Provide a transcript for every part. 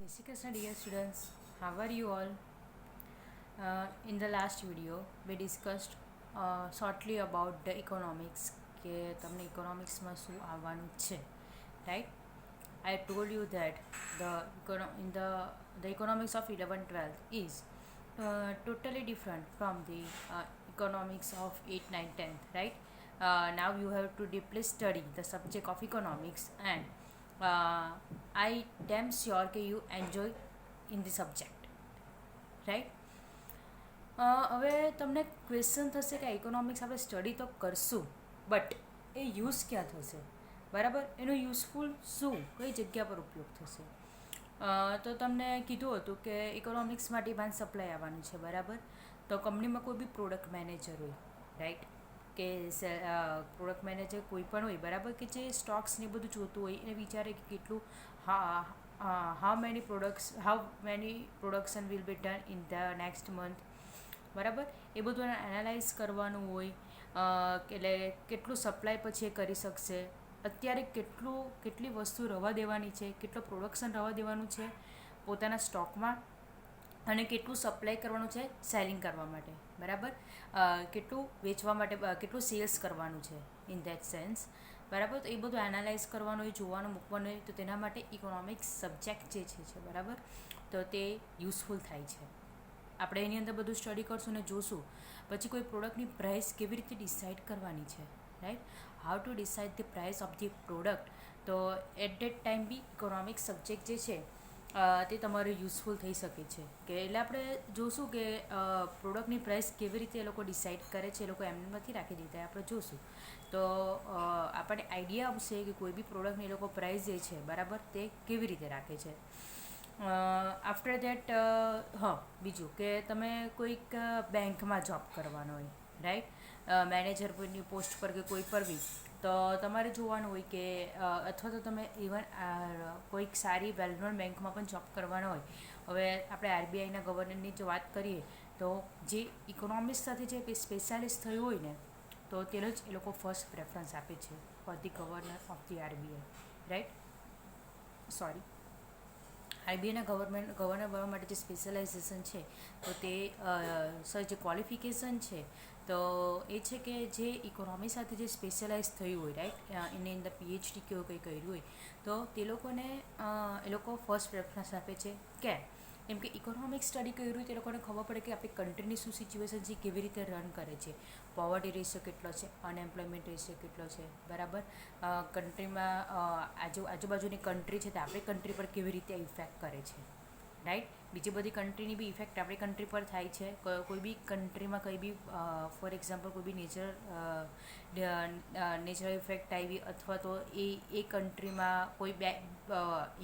Jai Krishna, dear students. How are you all? In the last video, we discussed shortly about the economics. કે તમને ઇકોનોમિક્સમાં શું આવવાનું છે, right? I told you that the economics of 11th 12th is totally different from the economics of 8th 9th 10th, right? Now you have to deeply study the subject of economics, and I damn sure that you enjoy in the subject, right? હવે તમને question થશે કે economics આપણે study તો કરશું, but A use ક્યાં થશે, બરાબર? એનો યુઝફુલ શું, કઈ જગ્યા પર ઉપયોગ થશે? તો તમને કીધું હતું કે ઇકોનોમિક્સમાં ડિમાન્ડ સપ્લાય આવવાનું છે, બરાબર? તો કંપનીમાં કોઈ બી પ્રોડક્ટ મેનેજર હોય, રાઈટ? કે પ્રોડક્ટ મેનેજર કોઈ પણ હોય, બરાબર? કે જે સ્ટોક્સ ને બધું જોતું હોય એને વિચારે કે કેટલું how many production will be done in the next month, બરાબર? એ બધું એનાલાઇઝ કરવાનું હોય, એટલે કેટલું સપ્લાય પછી એ કરી શકશે, અત્યારે કેટલી વસ્તુ રવા દેવાની છે, કેટલું પ્રોડક્શન રવા દેવાનું છે પોતાના સ્ટોકમાં, અને કેટલું સપ્લાય કરવાનું છે સેલિંગ કરવા માટે, બરાબર? કેટલું વેચવા માટે, કેટલું સેલ્સ કરવાનું છે ઇન ધેટ સેન્સ, બરાબર? તો એ બધું એનાલાઇઝ કરવાનું હોય, જોવાનું, મૂકવાનું હોય, તો તેના માટે ઇકોનોમિક્સ સબ્જેક્ટ જે છે, બરાબર? તો તે યુઝફુલ થાય છે. આપણે એની અંદર બધું સ્ટડી કરશું ને જોશું. પછી કોઈ પ્રોડક્ટની પ્રાઇસ કેવી રીતે ડિસાઇડ કરવાની છે, right? How to decide the price of the product. તો at that time be economics subject જે છે તે તમારે યુઝફુલ થઈ શકે છે. કે એટલે આપણે જોશું કે પ્રોડક્ટની પ્રાઇસ કેવી રીતે એ લોકો ડિસાઇડ કરે છે, એ લોકો એમને નથી રાખી દીધા, આપણે જોશું. તો આપણને આઈડિયા આવશે કે કોઈ બી પ્રોડક્ટની એ લોકો પ્રાઇસ જે છે, બરાબર, તે કેવી રીતે રાખે છે. આફ્ટર દેટ બીજું કે તમે કોઈક બેંકમાં જોબ કરવાનો હોય, રાઈટ? મેનેજરની પોસ્ટ પર કે કોઈ પર બી, તો તમારે જોવાનું હોય કે અથવા તો તમે ઇવન કોઈક સારી વેલ નોન બેંકમાં પણ જોબ કરવાનો હોય. હવે આપણે આરબીઆઈના ગવર્નરની જો વાત કરીએ, તો જે ઇકોનોમિક્સ સાથે જે સ્પેશિયાલિસ્ટ થયું હોય ને, તો તેને જ એ લોકો ફર્સ્ટ પ્રેફરન્સ આપે છે for the governor of the RBI, right? Sorry, આરબીઆઈના ગવર્નર બનવા માટે જે સ્પેશિયલાઇઝેશન છે, તો તે સર જે ક્વોલિફિકેશન છે, તો એ છે કે જે ઇકોનોમી સાથે જે સ્પેશિયલાઇઝ થયું હોય, રાઈટ, એની અંદર પીએચડી કેવું કંઈ કર્યું હોય, તો તે લોકોને એ લોકો ફર્સ્ટ પ્રેફરન્સ આપે છે. કેમ કે ઇકોનોમિક્સ સ્ટડી કર્યું હોય તે લોકોને ખબર પડે કે આપણી કન્ટ્રીની શું સિચ્યુએશન છે, કેવી રીતે રન કરે છે, પોવર્ટી રેશિયો કેટલો છે, અનએમ્પ્લોયમેન્ટ રેશિયો કેટલો છે, બરાબર? કન્ટ્રીમાં આજુબાજુની કન્ટ્રી છે, તો આપણી કન્ટ્રી પર કેવી રીતે ઇફેક્ટ કરે છે, રાઈટ? બીજી બધી કન્ટ્રીની બી ઇફેક્ટ આપણી કન્ટ્રી પર થાય છે. કોઈ બી કન્ટ્રીમાં કંઈ બી ફોર એક્ઝામ્પલ કોઈ બી નેચરલ ઇફેક્ટ આવી, અથવા તો એ કન્ટ્રીમાં કોઈ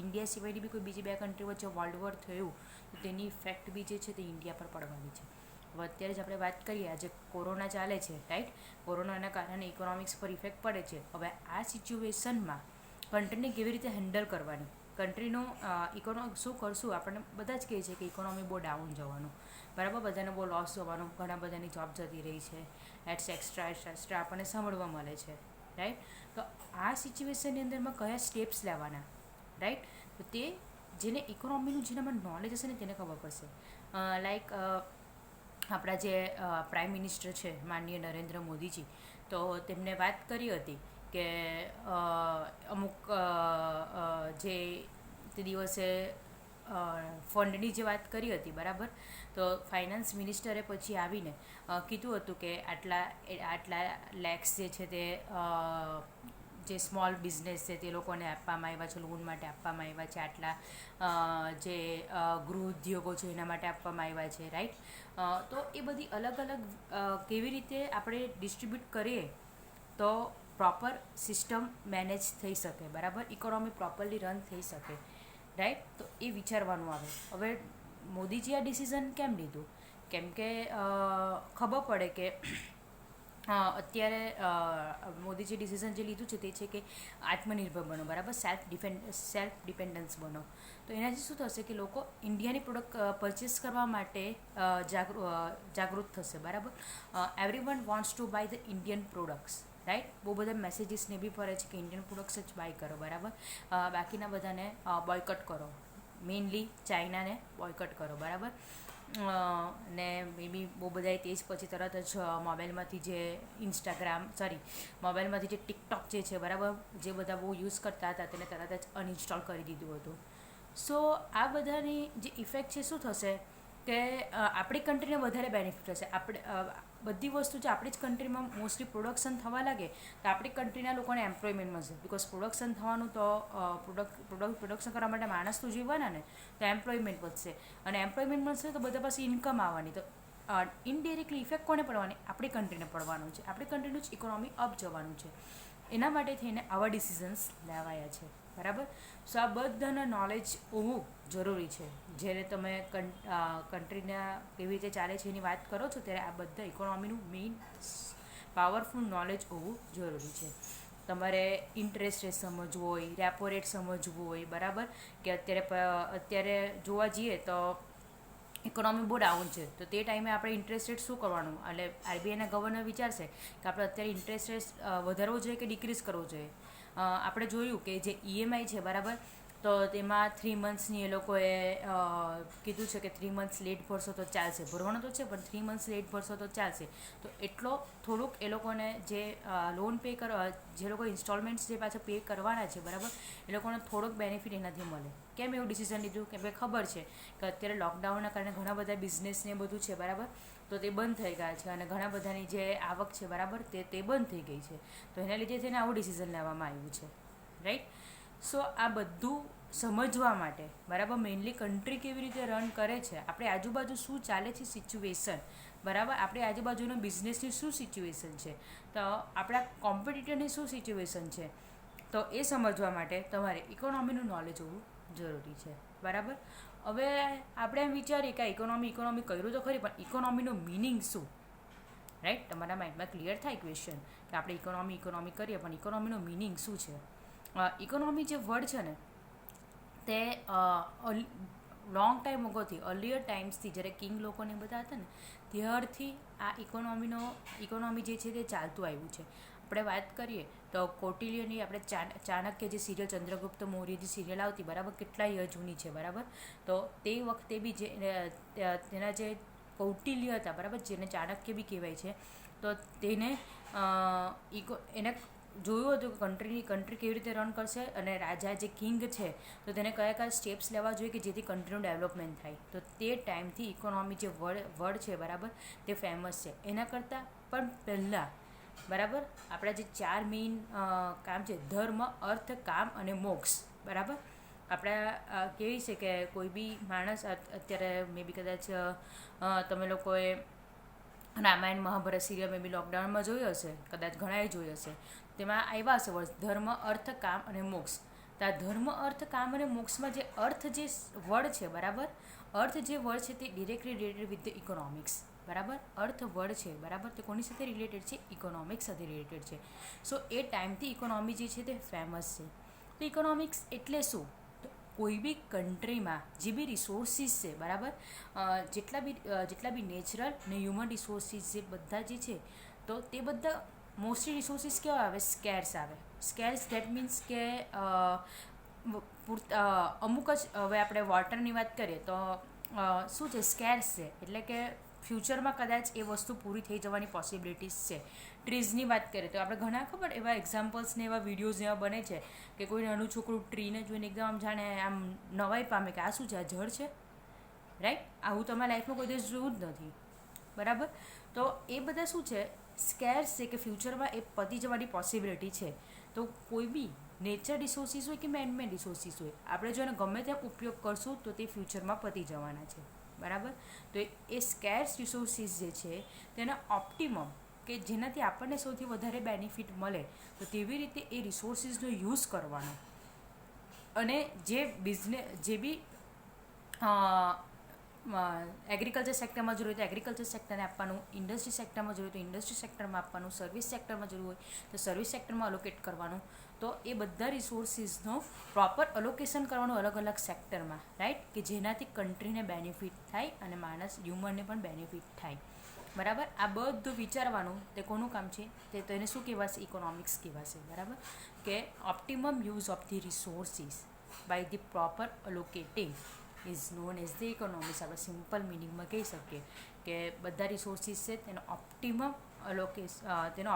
ઇન્ડિયા સિવાયની બી કોઈ બીજી બે કન્ટ્રી વચ્ચે વર્લ્ડ વોર થયું, તો તેની ઇફેક્ટ બી જે છે તે ઇન્ડિયા પર પડવાની છે. હવે અત્યારે જ આપણે વાત કરીએ, આજે કોરોના ચાલે છે, રાઈટ? કોરોનાના કારણે ઇકોનોમિક્સ પર ઇફેક્ટ પડે છે. હવે આ સિચ્યુએશનમાં કન્ટ્રીને કેવી રીતે હેન્ડલ કરવાની, કન્ટ્રીનો શું કરશું, આપણને બધા જ કહે છે કે ઇકોનોમી બહુ ડાઉન જવાનું, બરાબર? બધાને બહુ લોસ જવાનું, ઘણા બધાની જોબ જતી રહી છે, એક્સ્ટ્રા આપણને સાંભળવા મળે છે, રાઈટ? તો આ સિચ્યુએશનની અંદરમાં કયા સ્ટેપ્સ લેવાના, રાઈટ? તો તે જેને ઇકોનોમીનું જેનામાં નોલેજ હશે ને તેને ખબર પડશે. લાઈક આપણા જે પ્રાઇમ મિનિસ્ટર છે માનનીય નરેન્દ્ર મોદીજી, તો તેમને વાત કરી હતી કે અમુક જે તે દિવસે ફંડની જે વાત કરી હતી, બરાબર? તો ફાઇનાન્સ મિનિસ્ટરે પછી આવીને કીધું હતું કે આટલા લેક્સ જે છે તે જે સ્મોલ બિઝનેસ છે તે લોકોને આપવામાં આવ્યા છે, લોન માટે આપવામાં આવ્યા છે, આટલા જે ગૃહ ઉદ્યોગો છે એના માટે આપવામાં આવ્યા છે, રાઈટ? તો એ બધી અલગ અલગ કેવી રીતે આપણે ડિસ્ટ્રીબ્યુટ કરીએ તો પ્રોપર સિસ્ટમ મેનેજ થઈ શકે, બરાબર? ઇકોનોમી પ્રોપરલી રન થઈ શકે, રાઈટ? તો એ વિચારવાનું આવે. હવે મોદીજી આ ડિસિઝન કેમ લીધું? કેમ કે ખબર પડે કે અત્યારે મોદીજી ડિસિઝન જે લીધું છે તે છે કે આત્મનિર્ભર બનો, બરાબર? સેલ્ફ ડિપેન્ડન્સ બનો. તો એનાથી શું થશે કે લોકો ઇન્ડિયાની પ્રોડક્ટ પરચેસ કરવા માટે જાગૃત થશે, બરાબર? Everyone wants to buy the Indian products, right? બહુ બધા મેસેજીસને બી ફરે છે કે ઇન્ડિયન પ્રોડક્ટ્સ જ બાય કરો, બરાબર? બાકીના બધાને બોયકટ કરો, મેઇનલી ચાઇનાને બોયકટ કરો, બરાબર. ને મે બી બહુ બધાએ તે જ પછી તરત જ મોબાઈલમાંથી જે મોબાઈલમાંથી જે ટિકટોક જે છે, બરાબર, જે બધા બહુ યુઝ કરતા હતા તેને તરત જ અનઇન્સ્ટોલ કરી દીધું હતું. સો આ બધાની જે ઇફેક્ટ છે શું થશે કે આપણી કન્ટ્રીને વધારે બેનિફિટ થશે. બધી વસ્તુ જે આપણી જ કન્ટ્રીમાં મોસ્ટલી પ્રોડક્શન થવા લાગે તો આપણી કન્ટ્રીના લોકોને એમ્પ્લોયમેન્ટ મળશે. બિકોઝ પ્રોડક્શન થવાનું તો પ્રોડક્શન કરવા માટે માણસ તો જીવવાના ને, તો એમ્પ્લોયમેન્ટ વધશે, અને એમ્પ્લોયમેન્ટ મળશે તો બધા પાસે ઇન્કમ આવવાની. તો ઇનડિરેક્ટલી ઇફેક્ટ કોને પડવાની? આપણી કન્ટ્રીને પડવાનું છે. આપણી કન્ટ્રીનું જ ઇકોનોમી અપ જવાનું છે. એના માટે થઈને આવા ડિસિઝન્સ લેવાયા છે, બરાબર. સો આ બધાના નોલેજ હોવું જરૂરી છે. જ્યારે તમે કન્ટ્રીના કેવી રીતે ચાલે છે એની વાત કરો છો ત્યારે આ બધા ઇકોનોમીનું મેઇન પાવરફુલ નોલેજ હોવું જરૂરી છે. તમારે ઇન્ટરેસ્ટ રેટ સમજવું હોય, રેપો રેટ સમજવું હોય, બરાબર, કે અત્યારે જોવા જઈએ તો ઇકોનોમી બહુ ડાઉન છે, તો તે ટાઈમે આપણે ઇન્ટરેસ્ટ રેટ શું કરવાનું? એટલે આરબીઆઈના ગવર્નર વિચારશે કે આપણે અત્યારે ઇન્ટરેસ્ટ રેટ વધારવો જોઈએ કે ડિક્રીઝ કરવો જોઈએ. આપણે જોયું કે જે ઈએમઆઈ છે, બરાબર, તો તેમાં 3 મંથ્સની એ લોકોએ કીધું છે કે 3 મંથ્સ લેટ ભરશો તો ચાલશે. ભરવાનું તો છે પણ 3 મંથ્સ લેટ ભરશો તો ચાલશે. તો એટલો થોડુંક એ લોકોને જે લોન પે કરવા, જે લોકો ઇન્સ્ટોલમેન્ટ્સ જે પાછા પે કરવાના છે, બરાબર, એ લોકોને થોડોક બેનિફિટ એનાથી મળે. કેમ એવું ડિસિઝન લીધું? કે ભાઈ ખબર છે કે અત્યારે લોકડાઉનના કારણે ઘણા બધા બિઝનેસને બધું છે, બરાબર, તો તે બંધ થઈ ગયા છે, અને ઘણા બધાની જે આવક છે, બરાબર, તે બંધ થઈ ગઈ છે. તો એના લીધે થઈને આવું ડિસિઝન લેવામાં આવ્યું છે, રાઈટ. સો આ બધું સમજવા માટે, બરાબર, મેઇનલી કન્ટ્રી કેવી રીતે રન કરે છે, આપણી આજુબાજુ શું ચાલે છે સિચ્યુએશન, બરાબર, આપણી આજુબાજુનો બિઝનેસની શું સિચ્યુએશન છે, તો આપણા કોમ્પિટિટરની શું સિચ્યુએશન છે, તો એ સમજવા માટે તમારે ઇકોનોમીનું નોલેજ હોવું જરૂરી છે, બરાબર. હવે આપણે એમ વિચારીએ કે ઇકોનોમી કર્યું તો ખરી, પણ ઇકોનોમીનું મિનિંગ શું, રાઈટ? તમારા માઇન્ડમાં ક્લિયર થાય ક્વેશ્ચન કે આપણે ઇકોનોમી કરીએ, પણ ઇકોનોમીનો મિનિંગ શું છે? ઇકોનોમી જે વર્ડ છે ને, તે લોંગ ટાઈમ અગોથી, અર્લિયર ટાઈમ્સથી, જ્યારે કિંગ લોકોને બધા હતા ને ત્યારથી આ ઇકોનોમી જે છે તે ચાલતું આવ્યું છે. આપણે વાત કરીએ તો કૌટિલ્યની, આપણે ચાણક્ય જે સિરિયલ, ચંદ્રગુપ્ત મૌર્ય જે સિરિયલ આવતી, બરાબર, કેટલાય જૂની છે, બરાબર, તો તે વખતે બી તેના જે કૌટિલ્ય હતા, બરાબર, જેને ચાણક્ય બી કહેવાય છે, તો તેને એને જોયું હતું કે કન્ટ્રી કેવી રીતે રન કરશે, અને રાજા જે કિંગ છે તો તેને કયા સ્ટેપ્સ લેવા જોઈએ કે જેથી કન્ટ્રીનું ડેવલપમેન્ટ થાય. તો તે ટાઈમથી ઇકોનોમી જે વર્ડ છે, બરાબર, તે ફેમસ છે. એના કરતાં પણ પહેલાં, બરાબર, આપણા જે 4 મેઇન કામ છે, ધર્મ, અર્થ, કામ અને મોક્ષ, બરાબર. આપણા કેવી છે કે કોઈ બી માણસ અત્યારે મે બી કદાચ તમે લોકોએ રામાયણ મહાભારત સિરિયલ મે બી લોકડાઉનમાં જોઈ હશે, કદાચ ઘણાએ જોઈ હશે. તેમાં આવ્યા હશે વર્ડ ધર્મ, અર્થ, કામ અને મોક્ષ. તો આ ધર્મ, અર્થ, કામ અને મોક્ષમાં જે અર્થ જે વર્ડ છે, બરાબર, અર્થ જે વર્ડ છે તે directly related with the economics, બરાબર. અર્થ વર્ડ છે, બરાબર, તે કોની સાથે રિલેટેડ છે? ઇકોનોમિક્સ સાથે રિલેટેડ છે. સો એ ટાઈમથી ઇકોનોમી જે છે તે ફેમસ છે. તો ઇકોનોમિક્સ એટલે શું? તો કોઈ બી કન્ટ્રીમાં જે બી રિસોર્સિસ છે, બરાબર, જેટલા બી નેચરલ અને હ્યુમન રિસોર્સિસ જે બધા જે છે, તો તે બધા મોસ્ટલી રિસોર્સિસ કેવા આવે? સ્કેર્સ આવે. સ્કેર્સ દેટ મીન્સ કે અમુક જ. હવે આપણે વોટરની વાત કરીએ તો શું છે? સ્કેર્સ છે, એટલે કે ફ્યુચરમાં કદાચ એ વસ્તુ પૂરી થઈ જવાની પોસિબિલિટીઝ છે. ટ્રીઝની વાત કરીએ તો આપણે ઘણા ખબર એવા એક્ઝામ્પલ્સ ને એવા વિડીયોઝ એવા બને છે કે કોઈ નાનું છોકરું ટ્રીને જોઈને એકદમ આમ જાણે આમ નવાઈ પામે કે આ શું છે? આ જળ છે, રાઈટ? આવું તમારા લાઈફમાં કોઈ દિવસ જોયું જ નથી, બરાબર. તો એ બધા શું છે? સ્કેર્સ છે, કે ફ્યુચરમાં એ પતી જવાની પોસિબિલિટી છે. તો કોઈ બી નેચર રિસોર્સિસ હોય કે મેનમેડ રિસોર્સિસ હોય, આપણે જો એને ગમે તેમ ઉપયોગ કરશું તો તે ફ્યુચરમાં પતી જવાના છે, બરાબર. તો એ સ્કેર્સ રિસોર્સિસ જે છે તેના ઓપ્ટિમમ, કે જેનાથી આપણને સૌથી વધારે બેનિફિટ મળે, તો તેવી રીતે એ રિસોર્સિસનો યુઝ કરવાનો. અને જે બી એગ્રીકલ્ચર સેક્ટરમાં જરૂર હોય તો એગ્રીકલ્ચર સેક્ટરને આપવાનું, ઇન્ડસ્ટ્રી સેક્ટરમાં જરૂર હોય તો ઇન્ડસ્ટ્રી સેક્ટરમાં આપવાનું, સર્વિસ સેક્ટરમાં જરૂર હોય તો સર્વિસ સેક્ટરમાં અલોકેટ કરવાનું. તો એ બધા રિસોર્સિસનો પ્રોપર અલોકેશન કરવાનું અલગ અલગ સેક્ટરમાં, રાઈટ, કે જેનાથી કન્ટ્રીને બેનિફિટ થાય અને માણસ હ્યુમનને પણ બેનિફિટ થાય, બરાબર. આ બધું વિચારવાનું તે કોનું કામ છે? તેને શું કહેવાશે? ઇકોનોમિક્સ કહેવાશે, બરાબર. કે optimum use of the resources, by the proper allocating is known as the economics. આપણે સિમ્પલ મિનિંગમાં કહી શકીએ કે બધા રિસોર્સિસ છે તેનો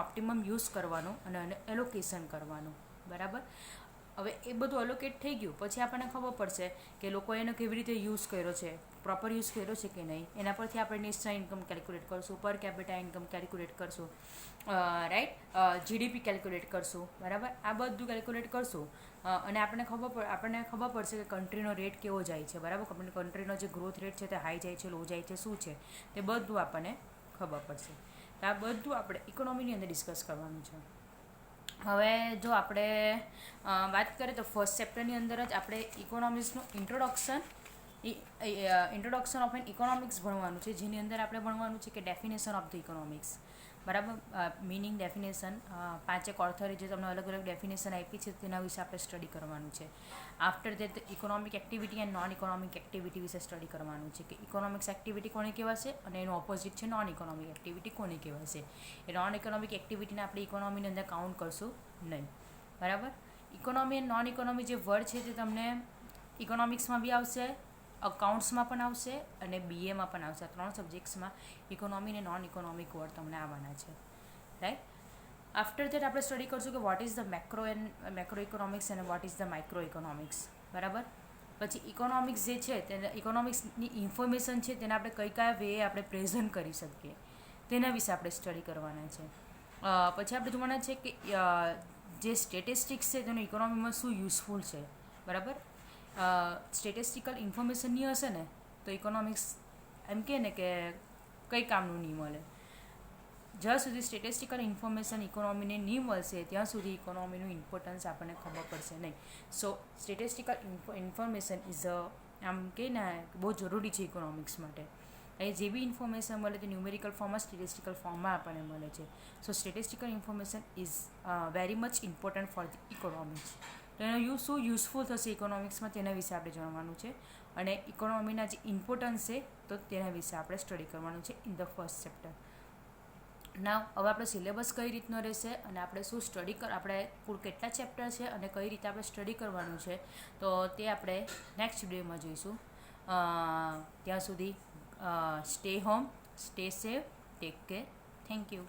ઓપ્ટિમમ યુઝ કરવાનો અને એલોકેશન કરવાનું, બરાબર. હવે એ બધું અલોકેટ થઈ ગયું પછી આપણને ખબર પડશે કે લોકોએ એનો કેવી રીતે યુઝ કર્યો છે, પ્રોપર યુઝ કર્યો છે કે નહીં. એના પરથી આપણે નેશનલ ઇન્કમ કેલ્ક્યુલેટ કરશું, પર કેપિટા ઇન્કમ કેલ્ક્યુલેટ કરશું, રાઈટ, જીડીપી કેલ્ક્યુલેટ કરશું, બરાબર. આ બધું કેલ્ક્યુલેટ કરશું અને આપણને ખબર પડશે કે કન્ટ્રીનો રેટ કેવો જાય છે, બરાબર. કન્ટ્રીનો જે ગ્રોથ રેટ છે તે હાઈ જાય છે, લો જાય છે, શું છે તે બધું આપણને ખબર પડશે. તો આ બધું આપણે ઇકોનોમીની અંદર ડિસ્કસ કરવાનું છે. હવે જો આપણે વાત કરીએ તો ફર્સ્ટ ચેપ્ટરની અંદર જ આપણે ઇકોનોમિક્સનું ઇન્ટ્રોડક્શન ઓફ એન ઇકોનોમિક્સ ભણવાનું છે, જેની અંદર આપણે ભણવાનું છે કે ડેફિનેશન ઓફ ધ ઇકોનોમિક્સ, બરાબર. મિનિંગ, ડેફિનેશન, 5 ઓથરે જે તમને અલગ અલગ ડેફિનેશન આપી છે તેના વિશે આપણે સ્ટડી કરવાનું છે. After that economic activity and non economic activity વિશે સ્ટડી કરવાનું છે કે ઇકોનોમિક્સ એક્ટિવિટી કોને કહેવાશે અને એનું ઓપોઝિટ છે નોન ઇકોનોમિક એક્ટિવિટી કોને કહેવાશે. એ નોન ઇકોનોમિક એક્ટિવિટીને આપણે ઇકોનોમીની અંદર કાઉન્ટ કરશું નહીં, બરાબર. ઇકોનોમી એન્ડ નોન ઇકોનોમી જે વર્ડ છે તે તમને ઇકોનોમિક્સમાં બી આવશે, અકાઉન્ટ્સમાં પણ આવશે અને બીએમાં પણ આવશે. 3 સબ્જેક્ટ્સમાં ઇકોનોમી અને નોન ઇકોનોમિક વર્ડ તમને આવવાના છે, રાઈટ. આફ્ટર દેટ આપણે સ્ટડી કરશું કે what is the macro economics અને what is the micro economics, બરાબર. પછી ઇકોનોમિક્સ જે છે તેને ઇકોનોમિક્સની ઇન્ફોર્મેશન છે તેને આપણે કયા વે આપણે પ્રેઝન્ટ કરી શકીએ તેના વિશે આપણે સ્ટડી કરવાના છે. પછી આપણે જોવાના છે કે જે સ્ટેટિસ્ટિક્સ છે તેનું ઇકોનોમીમાં શું યુઝફુલ છે, બરાબર. સ્ટેટિસ્ટિકલ ઇન્ફોર્મેશન નહીં હશે ને તો ઇકોનોમિક્સ એમ કહે ને કે કંઈ કામનું નહીં મળે. જ્યાં સુધી સ્ટેટિસ્ટિકલ ઇન્ફોર્મેશન ઇકોનોમીને નહીં મળશે ત્યાં સુધી ઇકોનોમીનું ઇમ્પોર્ટન્સ આપણને ખબર પડશે નહીં. સો સ્ટેટિસ્ટિકલ ઇન્ફોર્મેશન ઇઝ આમ કહે ને બહુ જરૂરી છે ઇકોનોમિક્સ માટે. એ જે બી ઇન્ફોર્મેશન મળે તે ન્યુમેરિકલ ફોર્મમાં, સ્ટેટિસ્ટિકલ ફોર્મમાં આપણને મળે છે. So statistical information is very much important for the economics. તો એનો શું યુઝફુલ થશે ઇકોનોમિક્સમાં તેના વિશે આપણે જાણવાનું છે અને ઇકોનોમીના જે ઇમ્પોર્ટન્સ છે તો તેના વિશે આપણે સ્ટડી કરવાનું છે ઇન ધ ફર્સ્ટ ચેપ્ટર. ના હવે આપણે સિલેબસ કઈ રીતનો રહેશે અને આપણે શું સ્ટડી આપણે કુલ કેટલા ચેપ્ટર છે અને કઈ રીતે આપણે સ્ટડી કરવાનું છે તો તે આપણે નેક્સ્ટ વિડીયોમાં જોઈશું. ત્યાં સુધી stay home, stay safe, take care. Thank you.